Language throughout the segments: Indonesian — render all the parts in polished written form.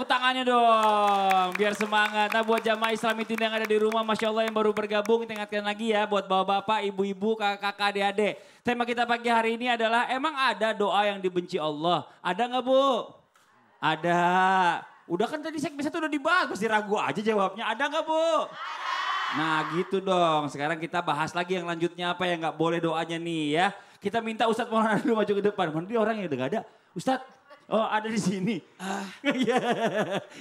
Tepuk tangannya dong, biar semangat. Nah buat jamaah Islam itu yang ada di rumah, Masya Allah yang baru bergabung, kita ingatkan lagi ya buat bapak-bapak, ibu-ibu, kakak-kakak, adik-adik. Tema kita pagi hari ini adalah, emang ada doa yang dibenci Allah? Ada nggak Bu? Ada. Udah kan tadi segmen satu udah dibahas, masih ragu aja jawabnya. Ada nggak Bu? Nah gitu dong, sekarang kita bahas lagi yang lanjutnya apa yang nggak boleh doanya nih ya. Kita minta Ustadz Maulana dulu maju ke depan, mana dia orang yang udah gak ada. Ustadz, oh ada di sini. Iya.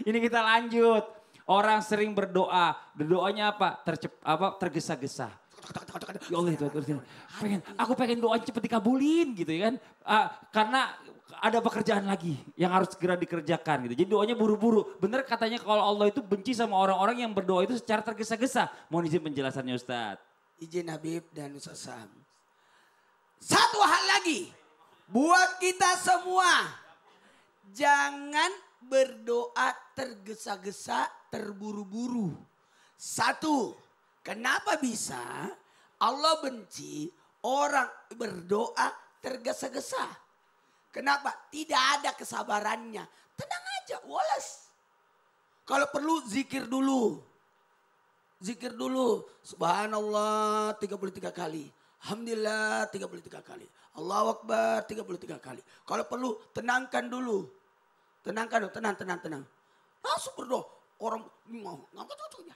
Ini kita lanjut. Orang sering berdoanya apa? Tergesa-gesa. Ya Allah itu, aku pengen doanya cepet dikabulin gitu ya kan. Karena ada pekerjaan lagi yang harus segera dikerjakan gitu. Jadi doanya buru-buru. Bener katanya kalau Allah itu benci sama orang-orang yang berdoa itu secara tergesa-gesa. Mohon izin penjelasannya Ustadz. Izin Habib dan Ustaz Sam. Satu hal lagi. Buat kita semua. Jangan berdoa tergesa-gesa, terburu-buru. Satu. Kenapa bisa Allah benci orang berdoa tergesa-gesa? Kenapa? Tidak ada kesabarannya. Tenang aja, walas. Kalau perlu zikir dulu. Zikir dulu. Subhanallah 33 kali. Alhamdulillah 33 kali. Allahu Akbar 33 kali. Kalau perlu tenangkan dulu. Tenangkan dulu, tenang. Langsung berdoa. Orang mau ngangkat cucunya.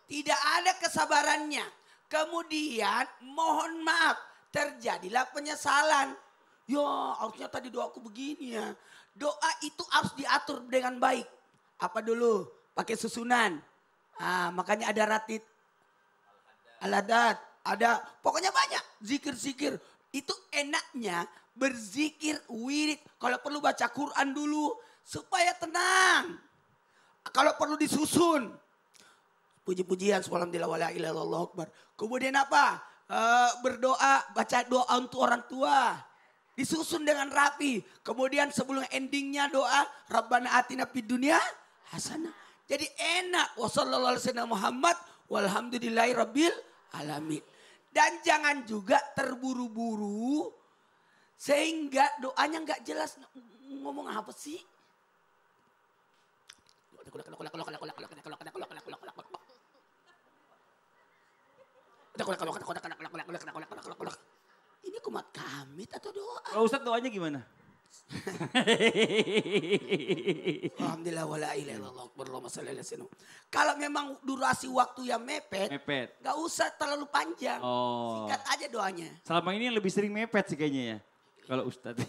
Tidak ada kesabarannya. Kemudian mohon maaf. Terjadilah penyesalan. Ya harusnya tadi doaku begini ya. Doa itu harus diatur dengan baik. Apa dulu? Pakai susunan. Makanya ada ratid. Al-hadat. Ada pokoknya banyak. Zikir-zikir. Itu enaknya berzikir wirid. Kalau perlu baca Quran dulu. Supaya tenang. Kalau perlu disusun. Puji-pujian subhanallah wa la ilaha illallah akbar. Kemudian apa? Berdoa, baca doa untuk orang tua. Disusun dengan rapi. Kemudian sebelum endingnya doa. Rabbana atina fid dunya hasanah. Jadi enak. Wassallallahu alaihi wasallam Muhammad. Walhamdulillahi rabbil alamin. Dan jangan juga terburu-buru. Sehingga doanya gak jelas. Ngomong apa sih? Ini kumat kamit atau doa? Kalau Ustadz doanya gimana? Alhamdulillah wa la ilaha illallah Allahumma shalli ala sayyidina. Kalau memang durasi waktu yang mepet. Gak usah terlalu panjang. Singkat aja doanya. Selama ini yang lebih sering mepet sih kayaknya ya. Kalau Ustadz.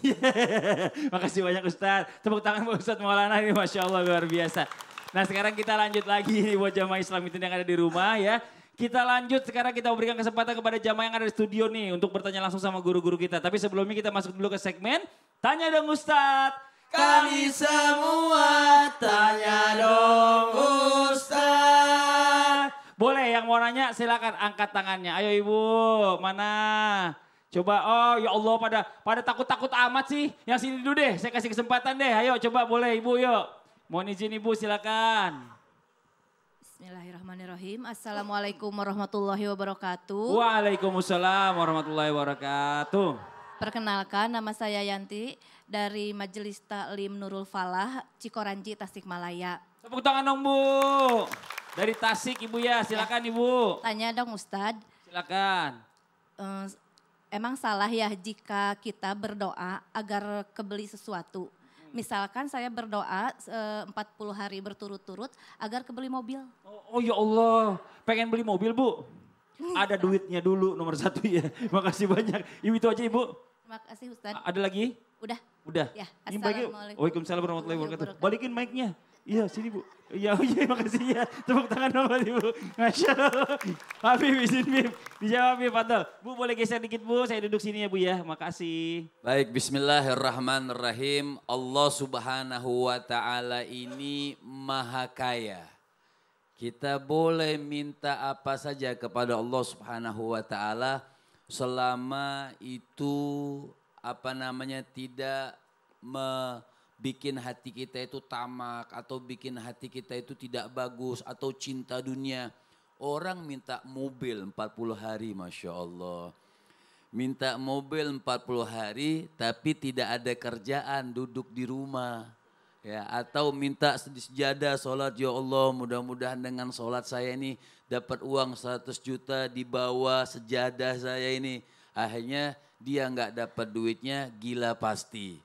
Makasih banyak Ustadz. Tepuk tangan buat Ustadz Maulana ini Masya Allah luar biasa. Nah sekarang kita lanjut lagi buat jamaah Islam itu yang ada di rumah ya. Kita lanjut sekarang kita berikan kesempatan kepada jamaah yang ada di studio nih. Untuk bertanya langsung sama guru-guru kita. Tapi sebelumnya kita masuk dulu ke segmen. Tanya dong Ustadz. Kami semua tanya dong Ustadz. Boleh yang mau nanya silakan angkat tangannya. Ayo Ibu, mana? Coba, oh ya Allah pada takut-takut amat sih. Yang sini dulu deh, saya kasih kesempatan deh. Ayo coba boleh Ibu yuk. Mohon izin Ibu silakan. Bismillahirrahmanirrahim. Assalamualaikum warahmatullahi wabarakatuh. Waalaikumsalam warahmatullahi wabarakatuh. Perkenalkan nama saya Yanti dari Majelis Taklim Nurul Falah, Cikoranji, Tasikmalaya. Tepuk tangan dong Bu. Dari Tasik Ibu ya, silakan Ibu. Tanya dong Ustadz. Silakan. Emang salah ya jika kita berdoa agar kebeli sesuatu? Misalkan saya berdoa 40 hari berturut-turut agar kebeli mobil. Oh ya Allah, pengen beli mobil Bu? Ada duitnya dulu nomor satu ya. Makasih banyak. Ibu itu aja Ibu. Terima kasih Ustadz. Ada lagi? Udah. Ya, Ini assalamualaikum. Waalaikumsalam warahmatullahi wabarakatuh. Balikin mic-nya. Iya sini Bu. Iya makasih ya. Tepuk tangan dong buat Ibu. Masya Allah. Habib izin Bib. Dijawab Bib Fadol. Bu boleh geser dikit Bu. Saya duduk sini ya Bu ya. Makasih. Baik bismillahirrahmanirrahim. Allah subhanahu wa ta'ala ini maha kaya. Kita boleh minta apa saja kepada Allah subhanahu wa ta'ala. Selama itu tidak bikin hati kita itu tamak atau bikin hati kita itu tidak bagus atau cinta dunia. Orang minta mobil 40 hari Masya Allah. minta mobil 40 hari tapi tidak ada kerjaan, duduk di rumah. Ya, atau minta sejadah sholat, ya Allah mudah-mudahan dengan sholat saya ini dapat uang 100 juta dibawa sejadah saya ini. Akhirnya dia nggak dapat duitnya, gila pasti.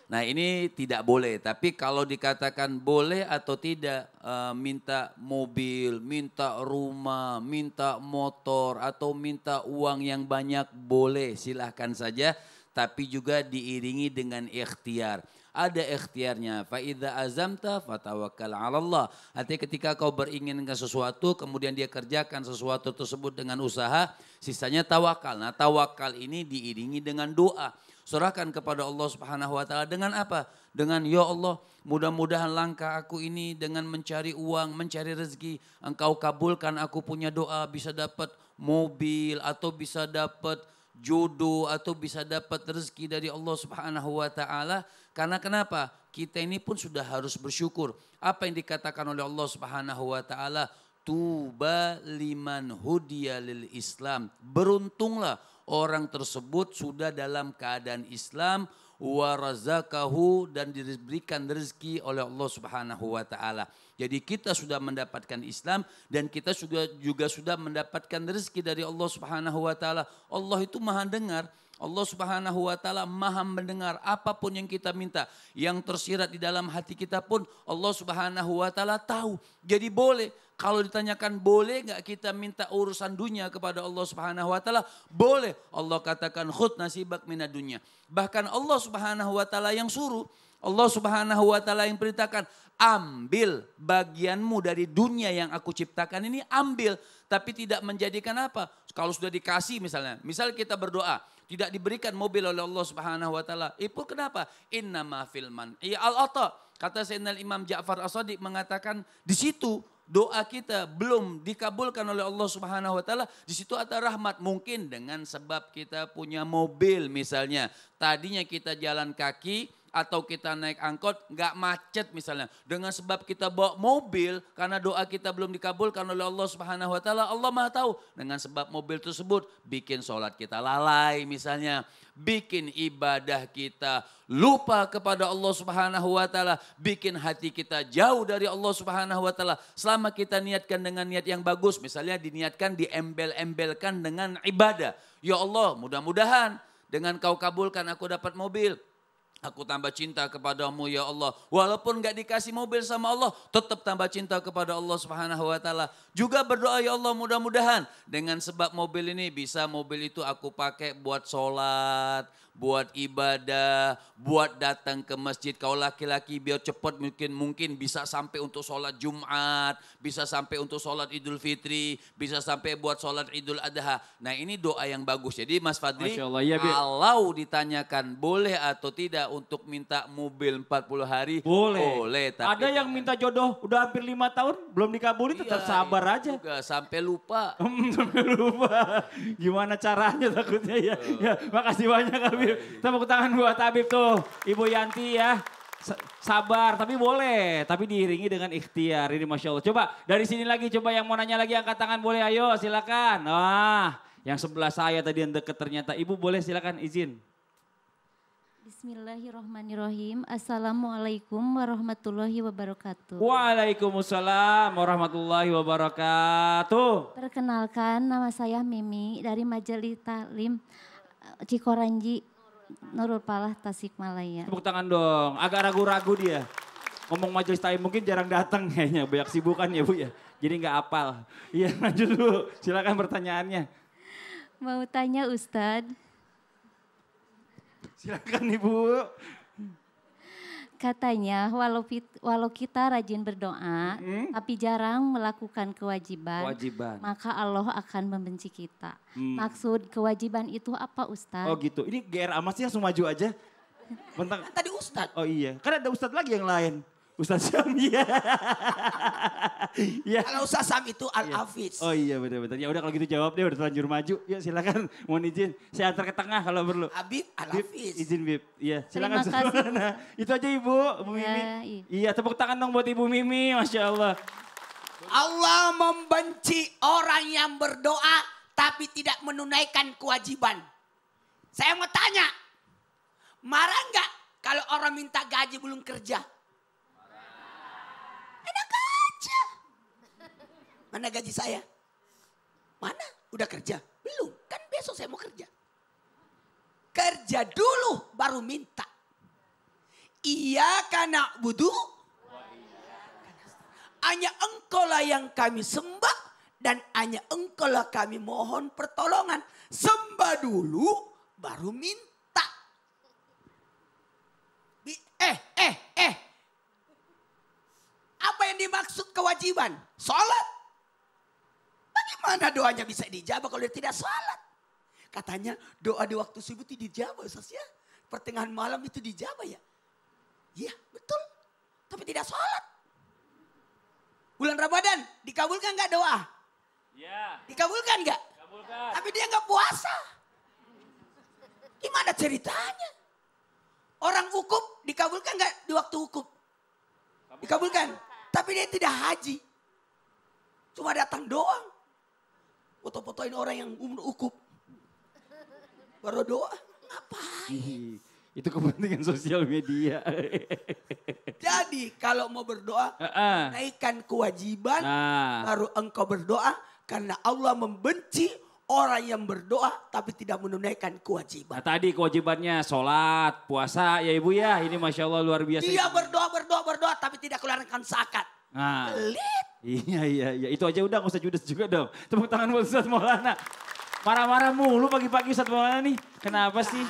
Nah ini tidak boleh, tapi kalau dikatakan boleh atau tidak minta mobil, minta rumah, minta motor atau minta uang yang banyak boleh, silahkan saja. Tapi juga diiringi dengan ikhtiar. Ada ikhtiarnya. Fa'idha azamta fatawakkal 'ala Allah. Artinya ketika kau beringinkan sesuatu, kemudian dia kerjakan sesuatu tersebut dengan usaha, sisanya tawakal. Nah tawakal ini diiringi dengan doa. Serahkan kepada Allah Subhanahu wa taala dengan apa? Dengan ya Allah, mudah-mudahan langkah aku ini dengan mencari uang, mencari rezeki, Engkau kabulkan aku punya doa, bisa dapat mobil atau bisa dapat jodoh atau bisa dapat rezeki dari Allah Subhanahu wa taala. Karena kenapa? Kita ini pun sudah harus bersyukur. Apa yang dikatakan oleh Allah Subhanahu wa taala? Tuba liman hudiya lil Islam. Beruntunglah orang tersebut sudah dalam keadaan Islam, warazakahu, dan diberikan rezeki oleh Allah Subhanahu wa taala. Jadi kita sudah mendapatkan Islam dan kita juga sudah mendapatkan rezeki dari Allah Subhanahu wa taala. Allah itu Maha dengar. Allah Subhanahu wa taala Maha mendengar apapun yang kita minta. Yang tersirat di dalam hati kita pun Allah Subhanahu wa taala tahu. Jadi boleh. Kalau ditanyakan boleh nggak kita minta urusan dunia kepada Allah Subhanahu wa taala? Boleh. Allah katakan khud nasibak minad dunya. Bahkan Allah Subhanahu wa taala yang suruh, Allah Subhanahu wa taala yang perintahkan, ambil bagianmu dari dunia yang aku ciptakan ini, ambil. Tapi tidak menjadikan apa? Kalau sudah dikasih misalnya, misal kita berdoa, tidak diberikan mobil oleh Allah Subhanahu wa taala. Itu kenapa? Innama fil man'i al-ata. Kata Sayyidina Imam Ja'far As-Shadiq mengatakan di situ doa kita belum dikabulkan oleh Allah Subhanahu wa taala, di situ ada rahmat. Mungkin dengan sebab kita punya mobil misalnya, tadinya kita jalan kaki atau kita naik angkot nggak macet misalnya. Dengan sebab kita bawa mobil karena doa kita belum dikabulkan oleh Allah Subhanahu wa taala, Allah Maha tahu. Dengan sebab mobil tersebut bikin sholat kita lalai misalnya, bikin ibadah kita lupa kepada Allah Subhanahu wa taala, bikin hati kita jauh dari Allah Subhanahu wa taala. Selama kita niatkan dengan niat yang bagus, misalnya diniatkan diembel-embelkan dengan ibadah. Ya Allah, mudah-mudahan dengan kau kabulkan aku dapat mobil. Aku tambah cinta kepadamu ya Allah. Walaupun gak dikasih mobil sama Allah, tetap tambah cinta kepada Allah Subhanahu wa taala. Juga berdoa ya Allah, mudah-mudahan dengan sebab mobil ini bisa mobil itu aku pakai buat sholat, buat ibadah, buat datang ke masjid. Kau laki-laki biar cepat mungkin bisa sampai untuk sholat Jumat, bisa sampai untuk sholat Idul Fitri, bisa sampai buat sholat Idul Adha. Nah ini doa yang bagus. Jadi Mas Fadli, Masya Allah, ya, kalau ditanyakan boleh atau tidak untuk minta mobil 40 hari, boleh. Tapi ada yang minta jodoh udah hampir 5 tahun belum dikabulin, tetap sabar aja. Juga, sampai lupa. Sampai lupa. Gimana caranya takutnya ya. Ya, makasih banyak Habib. Tepuk tangan buat Habib tuh. Ibu Yanti ya. Sabar tapi boleh. Tapi diiringi dengan ikhtiar. Ini Masya Allah. Coba dari sini lagi. Coba yang mau nanya lagi angkat tangan boleh. Ayo silakan. Wah yang sebelah saya tadi yang deket ternyata. Ibu boleh silakan izin. Bismillahirrahmanirrahim. Assalamualaikum warahmatullahi wabarakatuh. Waalaikumsalam warahmatullahi wabarakatuh. Perkenalkan nama saya Mimi dari Majelis Taklim Cikoranji, Nurul Falah, Tasikmalaya. Tepuk tangan dong. Agak ragu-ragu dia. Ngomong majelis taklim mungkin jarang datang kayaknya. Banyak sibukan ya Bu ya. Jadi nggak hafal. Iya lanjut dulu. Silakan pertanyaannya. Mau tanya Ustadz. Silakan Ibu. Katanya walau kita rajin berdoa, tapi jarang melakukan kewajiban, maka Allah akan membenci kita. Maksud kewajiban itu apa Ustadz? Oh gitu, ini GR Amas sih langsung maju aja. Bentang. Tadi Ustadz. Oh iya, kan ada Ustadz lagi yang lain. Ustadz Syam, iya. Ya. Kalau Ustadz Sam itu Al-Hafiz. Oh iya betul-betul. Ya udah kalau gitu jawab deh, udah terlanjur maju. Yuk silakan, mohon izin. Saya antar ke tengah kalau perlu. Habib Al-Hafiz. Izin Bib. Iya, silakan. Terima kasih. Nah, itu aja Ibu Mimi. Iya, tepuk tangan dong buat Ibu Mimi, Masya Allah. Allah membenci orang yang berdoa tapi tidak menunaikan kewajiban. Saya mau tanya, marah nggak kalau orang minta gaji belum kerja? Enak aja. Mana gaji saya? Mana? Udah kerja? Belum, kan besok saya mau kerja. Kerja dulu baru minta. Iyyaka na'budu. Hanya engkaulah yang kami sembah dan hanya engkaulah kami mohon pertolongan. Sembah dulu baru minta. Apa yang dimaksud kewajiban? Sholat. Bagaimana doanya bisa dijawab kalau dia tidak sholat? Katanya doa di waktu subuh itu dijawab Ustaz ya. Pertengahan malam itu dijawab ya. Iya betul. Tapi tidak sholat. Bulan Ramadan dikabulkan nggak doa? Ya. Dikabulkan nggak? Kabulkan. Tapi dia nggak puasa. Gimana ceritanya? Orang ukuf dikabulkan nggak di waktu ukuf? Dikabulkan. Tapi dia tidak haji. Cuma datang doang. Foto-fotoin orang yang ukuf. Baru doa. Ngapain? Itu kepentingan sosial media. Jadi kalau mau berdoa, naikkan kewajiban, baru engkau berdoa. Karena Allah membenci orang yang berdoa tapi tidak menunaikan kewajiban. Nah tadi kewajibannya sholat, puasa ya ibu ya. Ini Masya Allah luar biasa. Dia berdoa tapi tidak keluarkan zakat. Nah. Pelit. Iya. Itu aja udah, gak usah judes juga dong. Tepuk tangan buat Ustaz Maulana. Marah-marah mulu pagi-pagi Ustaz Maulana nih. Kenapa sih?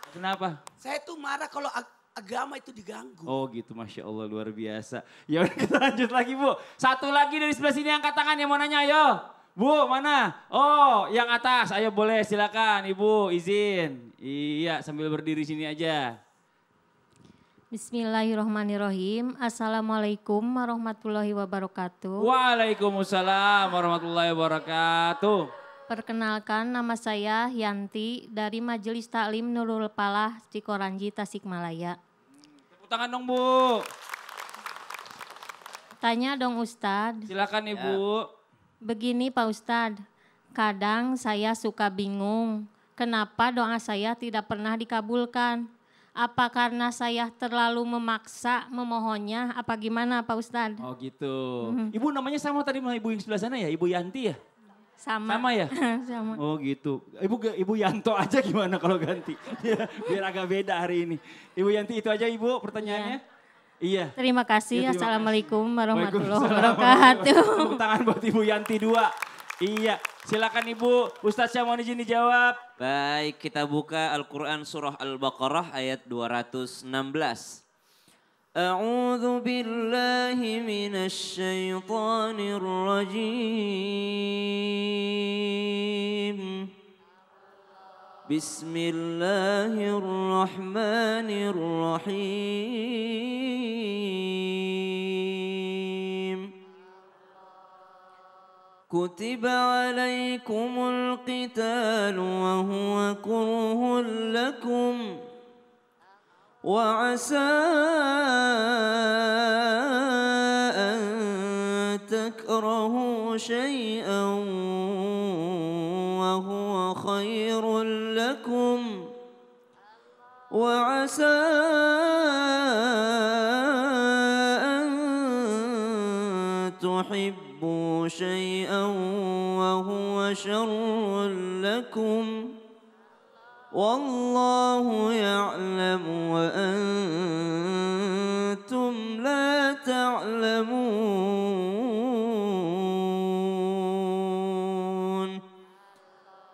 Kenapa? Saya tuh marah kalau agama itu diganggu. Oh gitu, Masya Allah luar biasa. Ya udah kita lanjut lagi Bu. Satu lagi dari sebelah sini angkat tangan yang mau nanya ayo. Bu mana? Oh yang atas, ayo boleh silakan Ibu izin. Iya sambil berdiri sini aja. Bismillahirrahmanirrahim. Assalamualaikum warahmatullahi wabarakatuh. Waalaikumsalam warahmatullahi wabarakatuh. Perkenalkan nama saya Yanti dari Majelis Taklim Nurul Falah Cikoranji Tasikmalaya. Tepuk tangan dong Bu. Tanya dong Ustadz. Silakan Ibu. Begini Pak Ustadz, kadang saya suka bingung kenapa doa saya tidak pernah dikabulkan. Apa karena saya terlalu memaksa memohonnya apa gimana Pak Ustadz? Oh gitu. Ibu namanya sama tadi sama Ibu yang sebelah sana ya, Ibu Yanti ya? Sama. Sama ya? Sama. Oh gitu. Ibu Yanto aja gimana kalau ganti? Biar agak beda hari ini. Ibu Yanti itu aja Ibu pertanyaannya? Iya. Terima kasih. Ya, terima Assalamualaikum warahmatullahi Waalaikumsalam. wabarakatuh. Tepuk tangan buat Ibu Yanti 2. Iya, silakan Ibu. Ustadz yang mau izin dijawab. Baik, kita buka Al-Quran surah Al-Baqarah ayat 216. A'udzu billahi minasy syaithanir rajim. Bismillahirrahmanirrahim. كتب عليكم القتال وهو كره لكم وعسى أن تكرهوا شيئا وهو خير لكم وعسى أن تحبوا شيئا وهو شر لكم والله يعلم وأنتم لا تعلمون.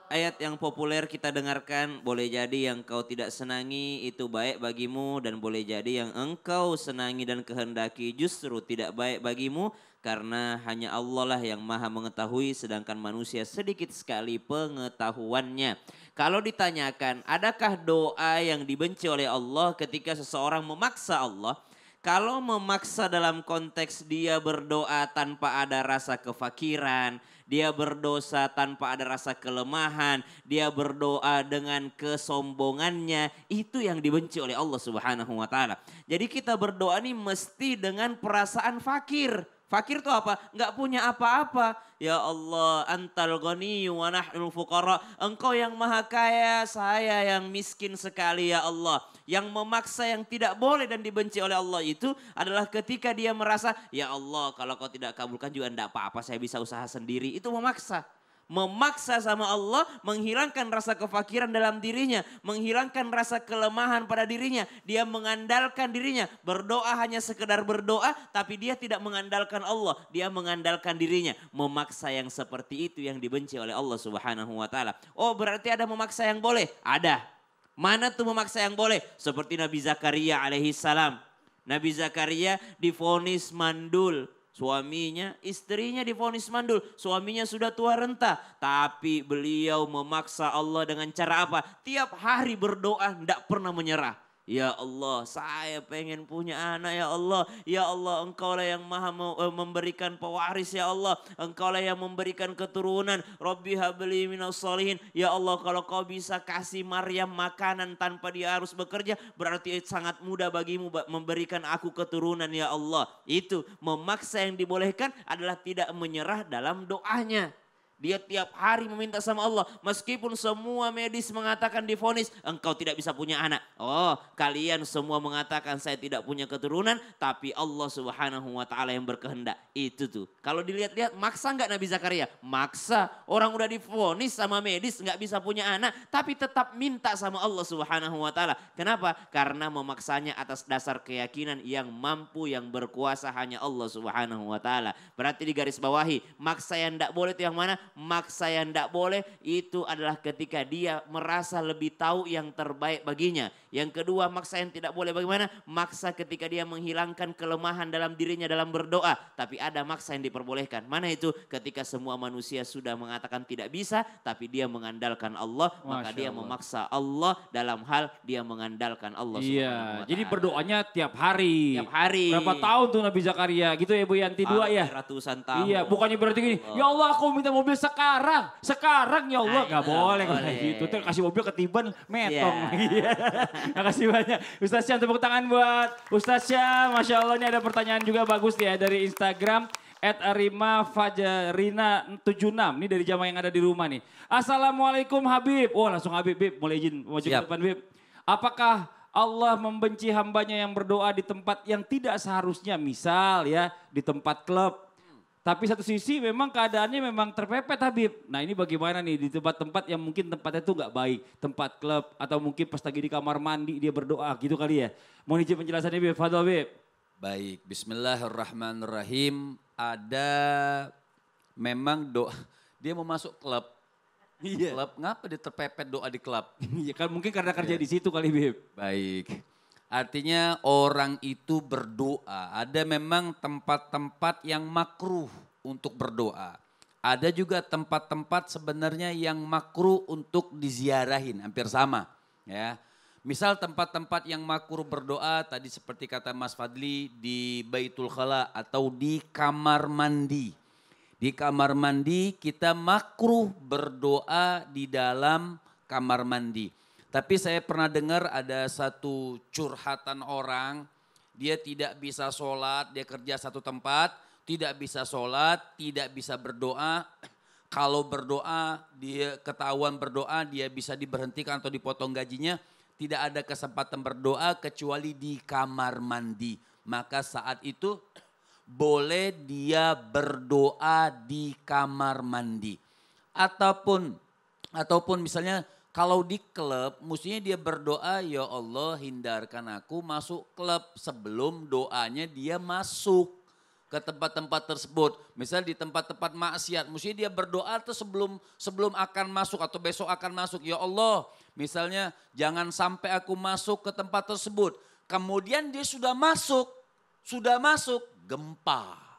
Ayat yang populer kita dengarkan, boleh jadi yang kau tidak senangi itu baik bagimu dan boleh jadi yang engkau senangi dan kehendaki justru tidak baik bagimu karena hanya Allah lah yang maha mengetahui sedangkan manusia sedikit sekali pengetahuannya. Kalau ditanyakan adakah doa yang dibenci oleh Allah ketika seseorang memaksa Allah? Kalau memaksa dalam konteks dia berdoa tanpa ada rasa kefakiran, dia berdosa tanpa ada rasa kelemahan, dia berdoa dengan kesombongannya, itu yang dibenci oleh Allah Subhanahu wa taala. Jadi kita berdoa ini mesti dengan perasaan fakir. Fakir itu apa? Enggak punya apa-apa. Ya Allah, antal ghaniyyu wa nahnul fuqara. Engkau yang maha kaya, saya yang miskin sekali ya Allah. Yang memaksa yang tidak boleh dan dibenci oleh Allah itu adalah ketika dia merasa, ya Allah kalau kau tidak kabulkan juga enggak apa-apa, saya bisa usaha sendiri. Itu memaksa. Memaksa sama Allah, menghilangkan rasa kefakiran dalam dirinya, menghilangkan rasa kelemahan pada dirinya. Dia mengandalkan dirinya, berdoa hanya sekedar berdoa, tapi dia tidak mengandalkan Allah, dia mengandalkan dirinya. Memaksa yang seperti itu yang dibenci oleh Allah Subhanahu wa taala. Oh, berarti ada memaksa yang boleh? Ada. Mana tuh memaksa yang boleh? Seperti Nabi Zakaria alaihi salam. Nabi Zakaria divonis mandul. Suaminya, istrinya divonis mandul. Suaminya sudah tua renta. Tapi beliau memaksa Allah dengan cara apa? Tiap hari berdoa, tidak pernah menyerah. Ya Allah, saya pengen punya anak ya Allah. Ya Allah, engkau lah yang maha memberikan pewaris ya Allah. Engkau lah yang memberikan keturunan. Rabbi habli minas sholihin. Ya Allah, kalau kau bisa kasih Maryam makanan tanpa dia harus bekerja, berarti sangat mudah bagimu memberikan aku keturunan ya Allah. Itu memaksa yang dibolehkan adalah tidak menyerah dalam doanya. Dia tiap hari meminta sama Allah. Meskipun semua medis mengatakan divonis, engkau tidak bisa punya anak. Oh, kalian semua mengatakan saya tidak punya keturunan. Tapi Allah Subhanahu wa ta'ala yang berkehendak. Itu tuh. Kalau dilihat-lihat, maksa nggak Nabi Zakaria? Maksa. Orang udah divonis sama medis nggak bisa punya anak. Tapi tetap minta sama Allah Subhanahu wa ta'ala. Kenapa? Karena memaksanya atas dasar keyakinan yang mampu, yang berkuasa hanya Allah Subhanahu wa ta'ala. Berarti di garis bawahi, maksa yang tidak boleh itu yang mana? Maksa yang tidak boleh itu adalah ketika dia merasa lebih tahu yang terbaik baginya. Yang kedua, maksa yang tidak boleh bagaimana? Maksa ketika dia menghilangkan kelemahan dalam dirinya dalam berdoa. Tapi ada maksa yang diperbolehkan. Mana itu? Ketika semua manusia sudah mengatakan tidak bisa, tapi dia mengandalkan Allah, maka dia memaksa Allah dalam hal dia mengandalkan Allah. Iya, jadi berdoanya tiap hari. Tiap hari. Berapa tahun tuh Nabi Zakaria? Gitu ya Bu Yanti, 2 ya? Ratusan tahun. Iya, bukannya berarti gini, ya Allah aku minta mobil sekarang ya Allah. Gak boleh kayak gitu, tuh kasih mobil ketiban metong. Iya. Makasih banyak. Ustaz Syam, tepuk tangan buat Ustaz Syam. Masya Allah, ini ada pertanyaan juga bagus ya dari Instagram. @arimafajarina76, ini dari jamaah yang ada di rumah nih. Assalamualaikum Habib. Oh langsung Habib, Bib. Boleh izin mau ke depan Bib. Apakah Allah membenci hambanya yang berdoa di tempat yang tidak seharusnya, misal ya di tempat klub. Tapi satu sisi memang keadaannya memang terpepet Habib. Nah ini bagaimana nih di tempat-tempat yang mungkin tempatnya itu nggak baik. Tempat klub atau mungkin pas lagi di kamar mandi dia berdoa gitu kali ya. Mohon izin penjelasannya Bib, Fadol Bib. Baik, bismillahirrahmanirrahim. Ada memang doa, dia mau masuk klub. Iya. Klub, ngapa dia terpepet doa di klub? Iya kan mungkin karena kerja di situ kali Bib. Baik. Artinya orang itu berdoa. Ada memang tempat-tempat yang makruh untuk berdoa. Ada juga tempat-tempat sebenarnya yang makruh untuk diziarahin, hampir sama. Ya, misal tempat-tempat yang makruh berdoa tadi seperti kata Mas Fadli di Baitul Khala atau di kamar mandi. Di kamar mandi kita makruh berdoa di dalam kamar mandi. Tapi saya pernah dengar ada satu curhatan orang, dia tidak bisa sholat, dia kerja satu tempat, tidak bisa sholat, tidak bisa berdoa. Kalau berdoa, dia ketahuan berdoa, dia bisa diberhentikan atau dipotong gajinya. Tidak ada kesempatan berdoa kecuali di kamar mandi. Maka saat itu boleh dia berdoa di kamar mandi. Ataupun misalnya kalau di klub, mestinya dia berdoa, ya Allah hindarkan aku masuk klub sebelum doanya dia masuk ke tempat-tempat tersebut. Misal di tempat-tempat maksiat, mestinya dia berdoa tuh sebelum akan masuk atau besok akan masuk. Ya Allah, misalnya jangan sampai aku masuk ke tempat tersebut. Kemudian dia sudah masuk, gempa.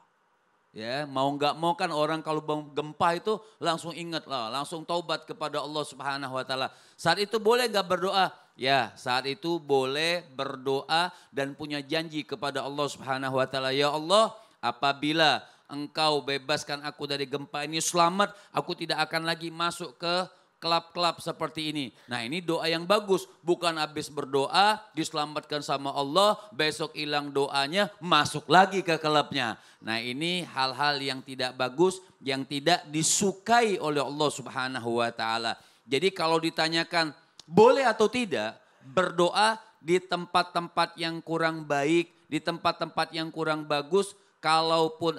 Ya, mau nggak mau kan orang kalau gempa itu langsung ingat lah, langsung taubat kepada Allah Subhanahu wa taala. Saat itu boleh nggak berdoa? Ya, saat itu boleh berdoa dan punya janji kepada Allah Subhanahu wa taala. Ya Allah, apabila Engkau bebaskan aku dari gempa ini selamat, aku tidak akan lagi masuk ke kelap-kelap seperti ini. Nah ini doa yang bagus. Bukan habis berdoa, diselamatkan sama Allah, besok hilang doanya, masuk lagi ke kelapnya. Nah ini hal-hal yang tidak bagus, yang tidak disukai oleh Allah Subhanahu wa ta'ala. Jadi kalau ditanyakan boleh atau tidak berdoa di tempat-tempat yang kurang baik, di tempat-tempat yang kurang bagus, kalaupun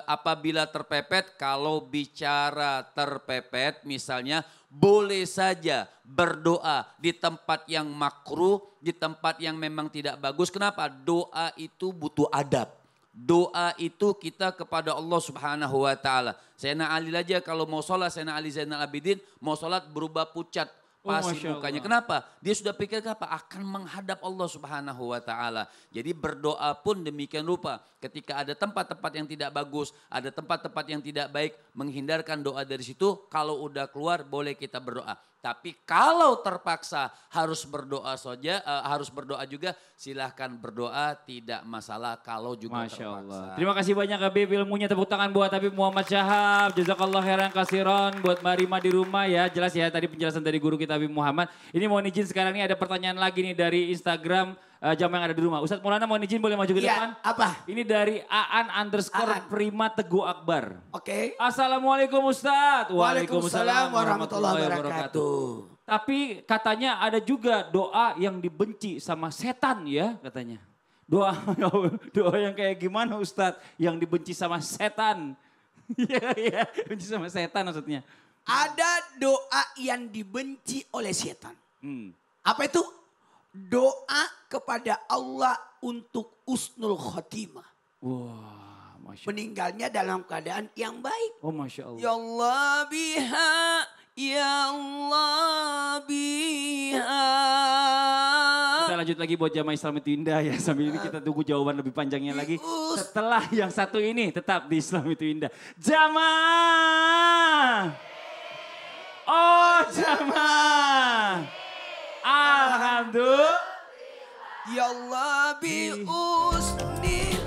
apabila terpepet, kalau bicara terpepet misalnya boleh saja berdoa di tempat yang makruh, di tempat yang memang tidak bagus. Kenapa? Doa itu butuh adab. Doa itu kita kepada Allah Subhanahu wa ta'ala. Sayyidina Ali aja kalau mau sholat, Sayyidina Ali Zainal Abidin mau sholat berubah pucat. Pasir mukanya. Kenapa? Dia sudah pikir apa? Akan menghadap Allah Subhanahu wa ta'ala. Jadi berdoa pun demikian rupa. Ketika ada tempat-tempat yang tidak bagus, ada tempat-tempat yang tidak baik, menghindarkan doa dari situ. Kalau udah keluar boleh kita berdoa. Tapi kalau terpaksa harus berdoa saja, harus berdoa juga, silahkan berdoa, tidak masalah kalau juga Masya terpaksa. Allah. Terima kasih banyak Habib ilmunya, tepuk tangan buat Habib Muhammad Syahab. Jazakallah khairan kasiron buat Mbak Rima di rumah ya. Jelas ya tadi penjelasan dari guru kita Habib Muhammad. Ini mohon izin sekarang ini ada pertanyaan lagi nih dari Instagram jamaah yang ada di rumah. Ustadz Maulana mohon izin boleh maju ke depan? Apa? Ini dari Aan_, Prima Teguh Akbar. Oke. Assalamualaikum Ustadz. Waalaikumsalam warahmatullahi wabarakatuh. Tapi katanya ada juga doa yang dibenci sama setan ya katanya. Doa doa yang kayak gimana Ustadz? Yang dibenci sama setan. Iya, benci sama setan maksudnya. Ada doa yang dibenci oleh setan. Hmm. Apa itu? Doa kepada Allah untuk husnul khotimah. Wah, Masya Allah. Meninggalnya dalam keadaan yang baik. Oh Masya Allah. Ya Allah biha, ya Allah biha. Kita lanjut lagi buat jamaah Islam itu indah ya. Sambil ini kita tunggu jawaban lebih panjangnya lagi. Setelah yang satu ini tetap di Islam itu indah. Jamaah. Oh jamaah. Alhamdulillah. Ya Allah bi husnil